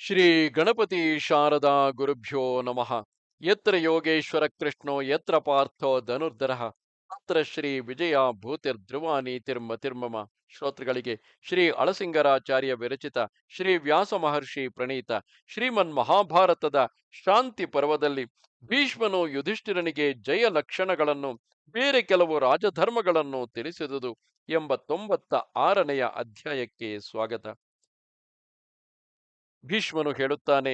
ಶ್ರೀ ಗಣಪತಿ ಶಾರದಾ ಗುರುಭ್ಯೋ ನಮಃ. ಯತ್ರ ಯೋಗೇಶ್ವರ ಕೃಷ್ಣೋ ಯತ್ರ ಪಾರ್ಥೋ ಧನುರ್ಧರಃ ತತ್ರ ಶ್ರೀ ವಿಜಯ ಭೂತಿರ್ಧ್ರುವ ನೀತಿರ್ಮತಿರ್ಮಮ. ಶ್ರೋತೃಗಳಿಗೆ ಶ್ರೀ ಅಳಸಿಂಗರಾಚಾರ್ಯ ವಿರಚಿತ ಶ್ರೀ ವ್ಯಾಸ ಮಹರ್ಷಿ ಪ್ರಣೀತ ಶ್ರೀಮನ್ ಮಹಾಭಾರತದ ಶಾಂತಿ ಪರ್ವದಲ್ಲಿ ಭೀಷ್ಮನು ಯುಧಿಷ್ಠಿರನಿಗೆ ಜಯ ಲಕ್ಷಣಗಳನ್ನು ಬೇರೆ ಕೆಲವು ರಾಜಧರ್ಮಗಳನ್ನು ತಿಳಿಸಿದುದು ಎಂಬ 96ನೆಯ ಅಧ್ಯಾಯಕ್ಕೆ ಸ್ವಾಗತ. ಭೀಷ್ಮನು ಹೇಳುತ್ತಾನೆ,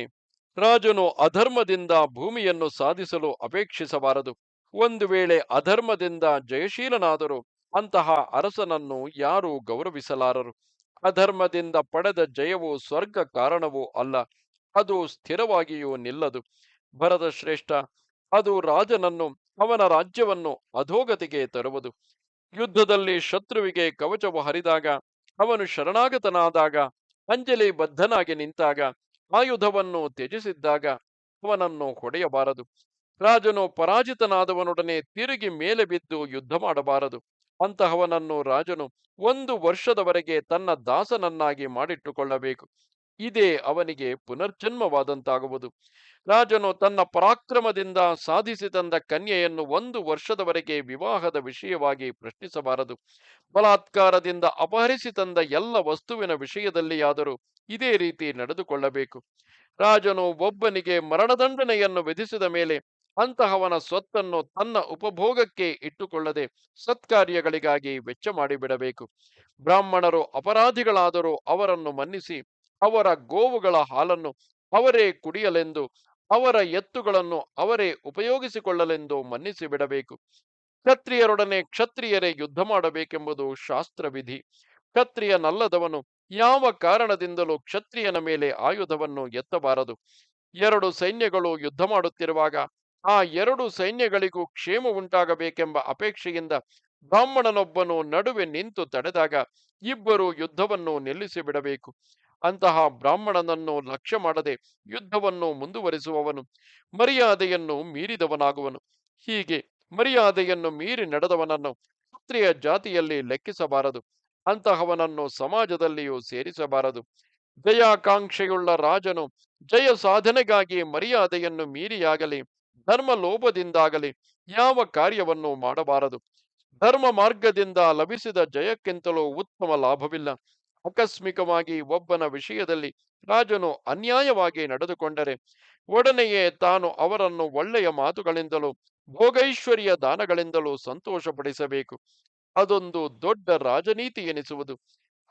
ರಾಜನು ಅಧರ್ಮದಿಂದ ಭೂಮಿಯನ್ನು ಸಾಧಿಸಲು ಅಪೇಕ್ಷಿಸಬಾರದು. ಒಂದು ವೇಳೆ ಅಧರ್ಮದಿಂದ ಜಯಶೀಲನಾದರೂ ಅಂತಹ ಅರಸನನ್ನು ಯಾರೂ ಗೌರವಿಸಲಾರರು. ಅಧರ್ಮದಿಂದ ಪಡೆದ ಜಯವು ಸ್ವರ್ಗ ಕಾರಣವೂ ಅಲ್ಲ, ಅದು ಸ್ಥಿರವಾಗಿಯೂ ನಿಲ್ಲದು. ಭರತ ಶ್ರೇಷ್ಠ, ಅದು ರಾಜನನ್ನು, ಅವನ ರಾಜ್ಯವನ್ನು ಅಧೋಗತಿಗೆ ತರುವುದು. ಯುದ್ಧದಲ್ಲಿ ಶತ್ರುವಿಗೆ ಕವಚವು ಹರಿದಾಗ, ಅವನು ಶರಣಾಗತನಾದಾಗ, ಅಂಜಲಿ ಬದ್ಧನಾಗಿ ನಿಂತಾಗ, ಆಯುಧವನ್ನು ತ್ಯಜಿಸಿದ್ದಾಗ ಅವನನ್ನು ಹೊಡೆಯಬಾರದು. ರಾಜನು ಪರಾಜಿತನಾದವನೊಡನೆ ತಿರುಗಿ ಮೇಲೆ ಬಿದ್ದು ಯುದ್ಧ ಮಾಡಬಾರದು. ಅಂತಹವನನ್ನು ರಾಜನು 1 ವರ್ಷದವರೆಗೆ ತನ್ನ ದಾಸನನ್ನಾಗಿ ಮಾಡಿಟ್ಟುಕೊಳ್ಳಬೇಕು. ಇದೇ ಅವನಿಗೆ ಪುನರ್ಜನ್ಮವಾದಂತಾಗುವುದು. ರಾಜನು ತನ್ನ ಪರಾಕ್ರಮದಿಂದ ಸಾಧಿಸಿ ತಂದ ಕನ್ಯೆಯನ್ನು 1 ವರ್ಷದವರೆಗೆ ವಿವಾಹದ ವಿಷಯವಾಗಿ ಪ್ರಶ್ನಿಸಬಾರದು. ಬಲಾತ್ಕಾರದಿಂದ ಅಪಹರಿಸಿ ತಂದ ಎಲ್ಲ ವಸ್ತುವಿನ ವಿಷಯದಲ್ಲಿಯಾದರೂ ಇದೇ ರೀತಿ ನಡೆದುಕೊಳ್ಳಬೇಕು. ರಾಜನು ಒಬ್ಬನಿಗೆ ಮರಣದಂಡನೆಯನ್ನು ವಿಧಿಸಿದ ಮೇಲೆ ಅಂತಹವನ ಸ್ವತ್ತನ್ನು ತನ್ನ ಉಪಭೋಗಕ್ಕೆ ಇಟ್ಟುಕೊಳ್ಳದೆ ಸತ್ಕಾರ್ಯಗಳಿಗಾಗಿ ವೆಚ್ಚ ಮಾಡಿಬಿಡಬೇಕು. ಬ್ರಾಹ್ಮಣರು ಅಪರಾಧಿಗಳಾದರೂ ಅವರನ್ನು ಮನ್ನಿಸಿ ಅವರ ಗೋವುಗಳ ಹಾಲನ್ನು ಅವರೇ ಕುಡಿಯಲೆಂದು, ಅವರ ಎತ್ತುಗಳನ್ನು ಅವರೇ ಉಪಯೋಗಿಸಿಕೊಳ್ಳಲೆಂದು ಮನ್ನಿಸಿ ಬಿಡಬೇಕು. ಕ್ಷತ್ರಿಯರೊಡನೆ ಕ್ಷತ್ರಿಯರೇ ಯುದ್ಧ ಮಾಡಬೇಕೆಂಬುದು ಶಾಸ್ತ್ರವಿಧಿ. ಕ್ಷತ್ರಿಯನಲ್ಲದವನು ಯಾವ ಕಾರಣದಿಂದಲೂ ಕ್ಷತ್ರಿಯನ ಮೇಲೆ ಆಯುಧವನ್ನು ಎತ್ತಬಾರದು. 2 ಸೈನ್ಯಗಳು ಯುದ್ಧ ಮಾಡುತ್ತಿರುವಾಗ ಆ 2 ಸೈನ್ಯಗಳಿಗೂ ಕ್ಷೇಮ ಉಂಟಾಗಬೇಕೆಂಬ ಅಪೇಕ್ಷೆಯಿಂದ ಬ್ರಾಹ್ಮಣನೊಬ್ಬನು ನಡುವೆ ನಿಂತು ತಡೆದಾಗ ಇಬ್ಬರು ಯುದ್ಧವನ್ನು ನಿಲ್ಲಿಸಿ ಬಿಡಬೇಕು. ಅಂತಹ ಬ್ರಾಹ್ಮಣನನ್ನು ಲಕ್ಷ್ಯ ಮಾಡದೆ ಯುದ್ಧವನ್ನು ಮುಂದುವರಿಸುವವನು ಮರ್ಯಾದೆಯನ್ನು ಮೀರಿದವನಾಗುವನು. ಹೀಗೆ ಮರ್ಯಾದೆಯನ್ನು ಮೀರಿ ನಡೆದವನನ್ನು ಕ್ಷತ್ರಿಯ ಜಾತಿಯಲ್ಲಿ ಲೆಕ್ಕಿಸಬಾರದು. ಅಂತಹವನನ್ನು ಸಮಾಜದಲ್ಲಿಯೂ ಸೇರಿಸಬಾರದು. ಜಯಾಕಾಂಕ್ಷೆಯುಳ್ಳ ರಾಜನು ಜಯ ಸಾಧನೆಗಾಗಿ ಮರ್ಯಾದೆಯನ್ನು ಮೀರಿಯಾಗಲಿ ಧರ್ಮ ಲೋಭದಿಂದಾಗಲಿ ಯಾವ ಕಾರ್ಯವನ್ನು ಮಾಡಬಾರದು. ಧರ್ಮ ಮಾರ್ಗದಿಂದ ಲಭಿಸಿದ ಜಯಕ್ಕಿಂತಲೂ ಉತ್ತಮ ಲಾಭವಿಲ್ಲ. ಆಕಸ್ಮಿಕವಾಗಿ ಒಬ್ಬನ ವಿಷಯದಲ್ಲಿ ರಾಜನು ಅನ್ಯಾಯವಾಗಿ ನಡೆದುಕೊಂಡರೆ ಒಡನೆಯೇ ತಾನು ಅವರನ್ನು ಒಳ್ಳೆಯ ಮಾತುಗಳಿಂದಲೂ ಭೋಗೈಶ್ವರ್ಯ ದಾನಗಳಿಂದಲೂ ಸಂತೋಷಪಡಿಸಬೇಕು. ಅದೊಂದು ದೊಡ್ಡ ರಾಜನೀತಿ ಎನಿಸುವುದು.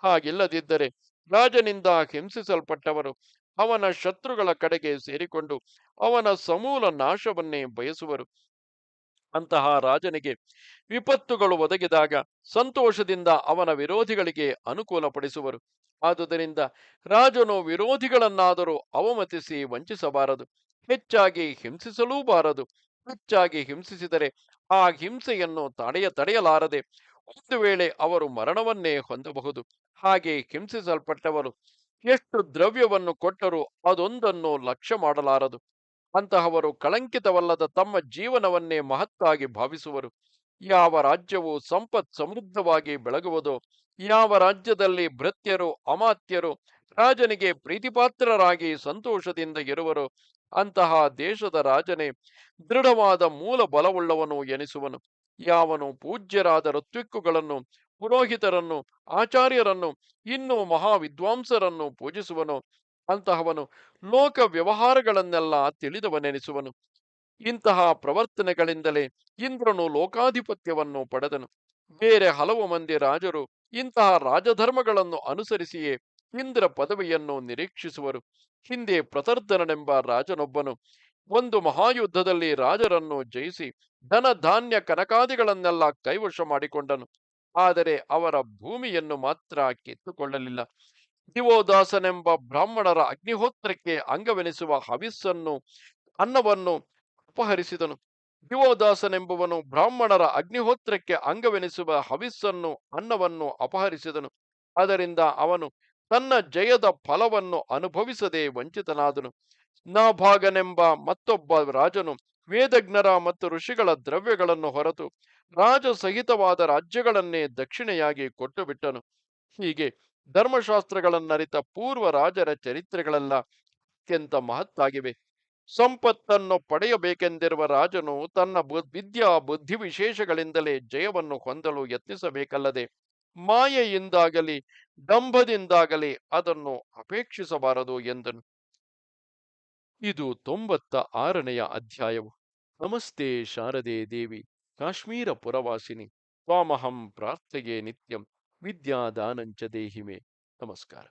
ಹಾಗಿಲ್ಲದಿದ್ದರೆ ರಾಜನಿಂದ ಹಿಂಸಿಸಲ್ಪಟ್ಟವರು ಅವನ ಶತ್ರುಗಳ ಕಡೆಗೆ ಸೇರಿಕೊಂಡು ಅವನ ಸಮೂಲ ನಾಶವನ್ನೇ ಬಯಸುವರು. ಅಂತಹ ರಾಜನಿಗೆ ವಿಪತ್ತುಗಳು ಒದಗಿದಾಗ ಸಂತೋಷದಿಂದ ಅವನ ವಿರೋಧಿಗಳಿಗೆ ಅನುಕೂಲಪಡಿಸುವರು. ಆದುದರಿಂದ ರಾಜನು ವಿರೋಧಿಗಳನ್ನಾದರೂ ಅವಮತಿಸಿ ವಂಚಿಸಬಾರದು. ಹೆಚ್ಚಾಗಿ ಹಿಂಸಿಸಲೂಬಾರದು. ಹೆಚ್ಚಾಗಿ ಹಿಂಸಿಸಿದರೆ ಆ ಹಿಂಸೆಯನ್ನು ತಡೆಯಲಾರದೆ ಒಂದು ವೇಳೆ ಅವರು ಮರಣವನ್ನೇ ಹೊಂದಬಹುದು. ಹಾಗೆ ಹಿಂಸಿಸಲ್ಪಟ್ಟವರು ಎಷ್ಟು ದ್ರವ್ಯವನ್ನು ಕೊಟ್ಟರೂ ಅದೊಂದನ್ನು ಲಕ್ಷ್ಯ ಮಾಡಲಾರದು. ಅಂತಹವರು ಕಳಂಕಿತವಲ್ಲದ ತಮ್ಮ ಜೀವನವನ್ನೇ ಮಹತ್ತಾಗಿ ಭಾವಿಸುವರು. ಯಾವ ರಾಜ್ಯವು ಸಂಪತ್ ಸಮೃದ್ಧವಾಗಿ ಬೆಳಗುವುದೋ, ಯಾವ ರಾಜ್ಯದಲ್ಲಿ ಭೃತ್ಯರು ಅಮಾತ್ಯರು ರಾಜನಿಗೆ ಪ್ರೀತಿಪಾತ್ರರಾಗಿ ಸಂತೋಷದಿಂದ ಇರುವರೋ ಅಂತಹ ದೇಶದ ರಾಜನೇ ದೃಢವಾದ ಮೂಲ ಬಲವುಳ್ಳವನು ಎನಿಸುವನು. ಯಾವನು ಪೂಜ್ಯರಾದ ಋತ್ವಿಕ್ಕುಗಳನ್ನು, ಪುರೋಹಿತರನ್ನು, ಆಚಾರ್ಯರನ್ನು, ಇನ್ನೂ ಮಹಾವಿದ್ವಾಂಸರನ್ನು ಪೂಜಿಸುವನೋ ಅಂತಹವನು ಲೋಕ ವ್ಯವಹಾರಗಳನ್ನೆಲ್ಲ ತಿಳಿದವನೆನಿಸುವನು. ಇಂತಹ ಪ್ರವರ್ತನೆಗಳಿಂದಲೇ ಇಂದ್ರನು ಲೋಕಾಧಿಪತ್ಯವನ್ನು ಪಡೆದನು. ಬೇರೆ ಹಲವು ಮಂದಿ ರಾಜರು ಇಂತಹ ರಾಜಧರ್ಮಗಳನ್ನು ಅನುಸರಿಸಿಯೇ ಇಂದ್ರ ಪದವಿಯನ್ನು ನಿರೀಕ್ಷಿಸುವರು. ಹಿಂದೆ ಪ್ರತರ್ಧನನೆಂಬ ರಾಜನೊಬ್ಬನು ಒಂದು ಮಹಾಯುದ್ಧದಲ್ಲಿ ರಾಜರನ್ನು ಜಯಿಸಿ ಧನ ಧಾನ್ಯ ಕನಕಾದಿಗಳನ್ನೆಲ್ಲ ಕೈವಶ ಮಾಡಿಕೊಂಡನು. ಆದರೆ ಅವರ ಭೂಮಿಯನ್ನು ಮಾತ್ರ ಕಿತ್ತುಕೊಳ್ಳಲಿಲ್ಲ. ದಿವೋದಾಸನೆಂಬ ಬ್ರಾಹ್ಮಣರ ಅಗ್ನಿಹೋತ್ರಕ್ಕೆ ಅಂಗವೆನಿಸುವ ಹವಿಸ್ಸನ್ನು ಅನ್ನವನ್ನು ಅಪಹರಿಸಿದನು. ದಿವೋದಾಸನೆಂಬುವನು ಬ್ರಾಹ್ಮಣರ ಅಗ್ನಿಹೋತ್ರಕ್ಕೆ ಅಂಗವೆನಿಸುವ ಹವಿಸ್ಸನ್ನು ಅನ್ನವನ್ನು ಅಪಹರಿಸಿದನು. ಅದರಿಂದ ಅವನು ತನ್ನ ಜಯದ ಫಲವನ್ನು ಅನುಭವಿಸದೆ ವಂಚಿತನಾದನು. ನಾಭಾಗನೆಂಬ ಮತ್ತೊಬ್ಬ ರಾಜನು ವೇದಜ್ಞರ ಮತ್ತು ಋಷಿಗಳ ದ್ರವ್ಯಗಳನ್ನು ಹೊರತು ರಾಜಸಹಿತವಾದ ರಾಜ್ಯಗಳನ್ನೇ ದಕ್ಷಿಣೆಯಾಗಿ ಕೊಟ್ಟು ಬಿಟ್ಟನು. ಹೀಗೆ ಧರ್ಮಶಾಸ್ತ್ರಗಳನ್ನರಿತ ಪೂರ್ವ ರಾಜರ ಚರಿತ್ರೆಗಳೆಲ್ಲ ಅತ್ಯಂತ ಮಹತ್ತಾಗಿವೆ. ಸಂಪತ್ತನ್ನು ಪಡೆಯಬೇಕೆಂದಿರುವ ರಾಜನು ತನ್ನ ವಿದ್ಯಾ ಬುದ್ಧಿ ವಿಶೇಷಗಳಿಂದಲೇ ಜಯವನ್ನು ಹೊಂದಲು ಯತ್ನಿಸಬೇಕಲ್ಲದೆ ಮಾಯೆಯಿಂದಾಗಲಿ ಡಂಭದಿಂದಾಗಲಿ ಅದನ್ನು ಅಪೇಕ್ಷಿಸಬಾರದು ಎಂದನು. ಇದು 96ನೆಯ ಅಧ್ಯಾಯವು. ನಮಸ್ತೆ ಶಾರದೆ ದೇವಿ, ಕಾಶ್ಮೀರ ಪುರವಾಸಿನಿ, ತ್ವಾಮಹಂ ಪ್ರಾರ್ಥೆಯೇ ನಿತ್ಯಂ, ವಿದ್ಯಾದಾನಂಚ ದೇಹಿಮೆ. ನಮಸ್ಕಾರ.